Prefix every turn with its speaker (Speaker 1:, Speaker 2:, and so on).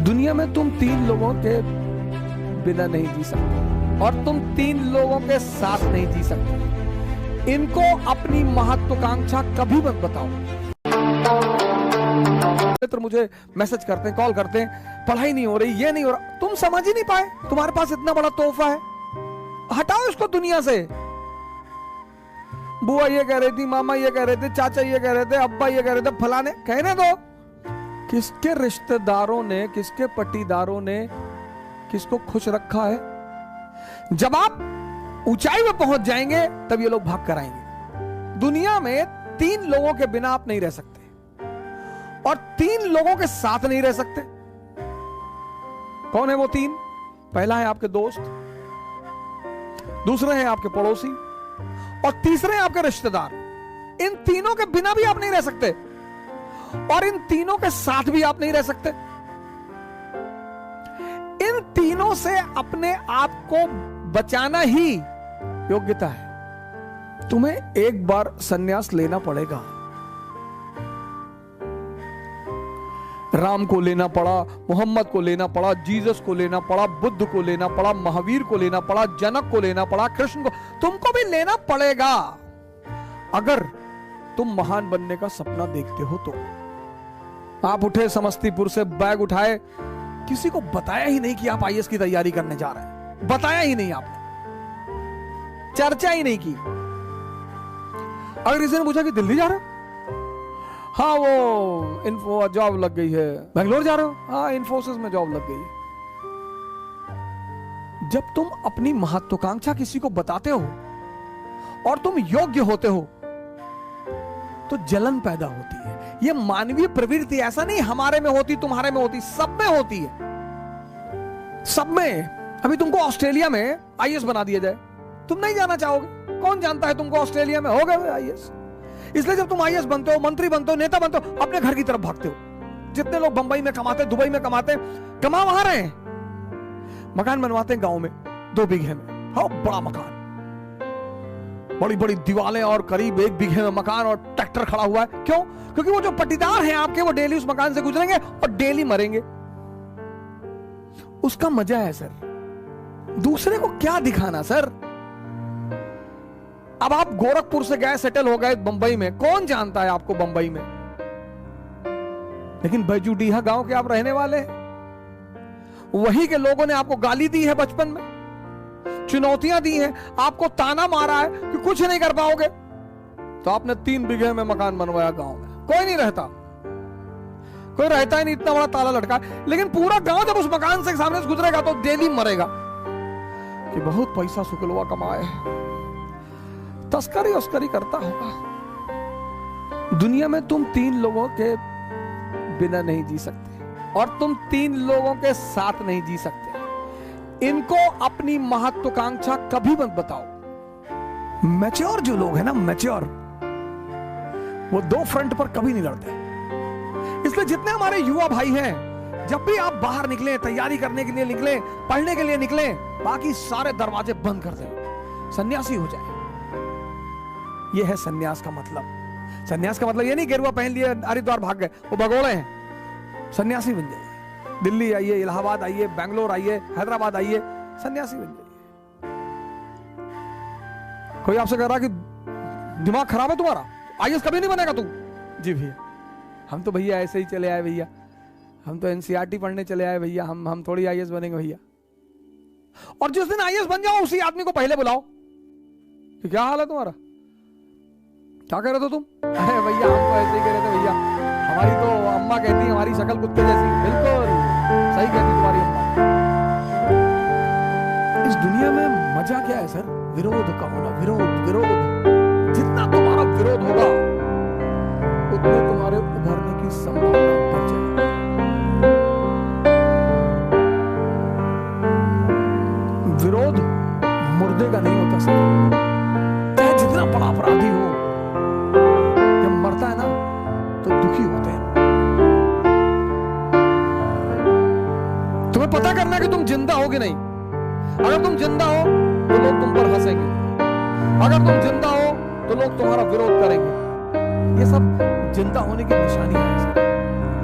Speaker 1: दुनिया में तुम 3 लोगों के बिना नहीं जी सकते और तुम 3 लोगों के साथ नहीं जी सकते। इनको अपनी महत्वाकांक्षा कभी मत बताओ। मित्र मुझे मैसेज करते हैं, कॉल करते हैं, पढ़ाई नहीं हो रही, ये नहीं हो रहा। तुम समझ ही नहीं पाए, तुम्हारे पास इतना बड़ा तोहफा है, हटाओ इसको दुनिया से। बुआ ये कह रही थी, मामा ये कह रहे थे, चाचा ये कह रहे थे, अब्बा ये कह रहे थे, फलाने कहने दो। किसके रिश्तेदारों ने, किसके पट्टीदारों ने किसको खुश रखा है? जब आप ऊंचाई में पहुंच जाएंगे तब ये लोग भाग कर आएंगे। दुनिया में 3 लोगों के बिना आप नहीं रह सकते और 3 लोगों के साथ नहीं रह सकते। कौन है वो 3? पहला है आपके दोस्त, दूसरे हैं आपके पड़ोसी और तीसरे हैं आपके रिश्तेदार। इन तीनों के बिना भी आप नहीं रह सकते और इन तीनों के साथ भी आप नहीं रह सकते। इन तीनों से अपने आप को बचाना ही योग्यता है। तुम्हें एक बार संन्यास लेना पड़ेगा। राम को लेना पड़ा, मोहम्मद को लेना पड़ा, जीसस को लेना पड़ा, बुद्ध को लेना पड़ा, महावीर को लेना पड़ा, जनक को लेना पड़ा, कृष्ण को, तुमको भी लेना पड़ेगा अगर तुम महान बनने का सपना देखते हो तो। आप उठे समस्तीपुर से, बैग उठाए, किसी को बताया ही नहीं कि आप आईएएस की तैयारी करने जा रहे हैं, बताया ही नहीं, आपने चर्चा ही नहीं की। अगर किसी ने पूछा कि दिल्ली जा रहे हो, हाँ वो इन्फो जॉब लग गई है। बेंगलोर जा रहे हो, हाँ इन्फोसिस में जॉब लग गई है। जब तुम अपनी महत्वाकांक्षा किसी को बताते हो और तुम योग्य होते हो तो जलन पैदा होती है। ये मानवीय प्रवृत्ति, ऐसा नहीं हमारे में होती, तुम्हारे में होती, सब में होती है, सब में। अभी तुमको ऑस्ट्रेलिया में आईएएस बना दिया जाए, तुम नहीं जाना चाहोगे। कौन जानता है तुमको ऑस्ट्रेलिया में हो गए आईएएस। इसलिए जब तुम आईएएस बनते हो, मंत्री बनते हो, नेता बनते हो, अपने घर की तरफ भागते हो। जितने लोग बंबई में कमाते, दुबई में कमाते, कमा वहां रहे हैं, मकान बनवाते हैं गांव में 2 बीघे में, हाँ बड़ा मकान, बड़ी बड़ी दीवारें और करीब 1 बीघे में मकान और ट्रैक्टर खड़ा हुआ है। क्यों? क्योंकि वो जो पट्टीदार हैं आपके, वो डेली उस मकान से गुजरेंगे और डेली मरेंगे। उसका मजा है सर। दूसरे को क्या दिखाना सर। अब आप गोरखपुर से गए, सेटल हो गए बंबई में, कौन जानता है आपको बंबई में, लेकिन बैजूडीहा गांव के आप रहने वाले हैं। वहीं के लोगों ने आपको गाली दी है बचपन में, चुनौतियां दी हैं, आपको ताना मारा है कि कुछ नहीं कर पाओगे, तो आपने 3 बीघे में मकान बनवाया गांव में। कोई नहीं रहता, कोई रहता ही नहीं, इतना बड़ा ताला लटका। लेकिन पूरा गांव जब उस मकान से सामने से गुजरेगा तो डेली मरेगा कि बहुत पैसा शुक्लवा कमाए, तस्करी उस्करी करता होगा। दुनिया में तुम 3 लोगों के बिना नहीं जी सकते और तुम 3 लोगों के साथ नहीं जी सकते। इनको अपनी महत्वाकांक्षा कभी मत बताओ। मैच्योर जो लोग हैं ना, मैच्योर, वो 2 फ्रंट पर कभी नहीं लड़ते। इसलिए जितने हमारे युवा भाई हैं, जब भी आप बाहर निकले, तैयारी करने के लिए निकले, पढ़ने के लिए निकले, बाकी सारे दरवाजे बंद कर दें, सन्यासी हो जाए। ये है सन्यास का मतलब। सन्यास का मतलब ये नहीं गेरुआ पहन लिए हरिद्वार भाग गए, वो भगोड़े हैं। सन्यासी बन जाइए, दिल्ली आइए, इलाहाबाद आइए, बैंगलोर आइए, हैदराबाद आइए, सन्यासी बन जाइए। कोई आपसे कह रहा कि दिमाग खराब है तुम्हारा, आईएएस कभी नहीं बनेगा तू। जी भैया, हम तो भैया ऐसे ही चले आए भैया, हम तो एनसीईआरटी पढ़ने चले आए भैया, हम थोड़ी आईएएस बनेंगे भैया। और जिस दिन आईएएस बन जाओ उसी आदमी को पहले बुलाओ कि क्या हाल है तुम्हारा, क्या कह रहे थे तुम? अरे भैया हम तो ऐसे ही कह रहे थे भैया, हमारी तो अम्मा कहती है हमारी शक्ल कुत्ते जैसी। बिल्कुल सही कहती तुम्हारी अम्मा। इस दुनिया में मजा क्या है सर? विरोध का होना, विरोध विरोध। जितना तुम्हारा विरोध होगा उतने तुम्हारे उभरने की संभावना बढ़ जाएगी। विरोध मुर्दे का नहीं होता सर। चाहे जितना बड़ा अपराधी हो, जब मरता है ना तो दुखी होते हैं। तुम्हें पता करना है कि तुम जिंदा हो कि नहीं। अगर तुम जिंदा हो तो लोग तुम पर हंसेंगे, अगर तुम जिंदा हो तो लोग तुम्हारा विरोध करेंगे। ये सब जिंदा होने की निशानियां हैं।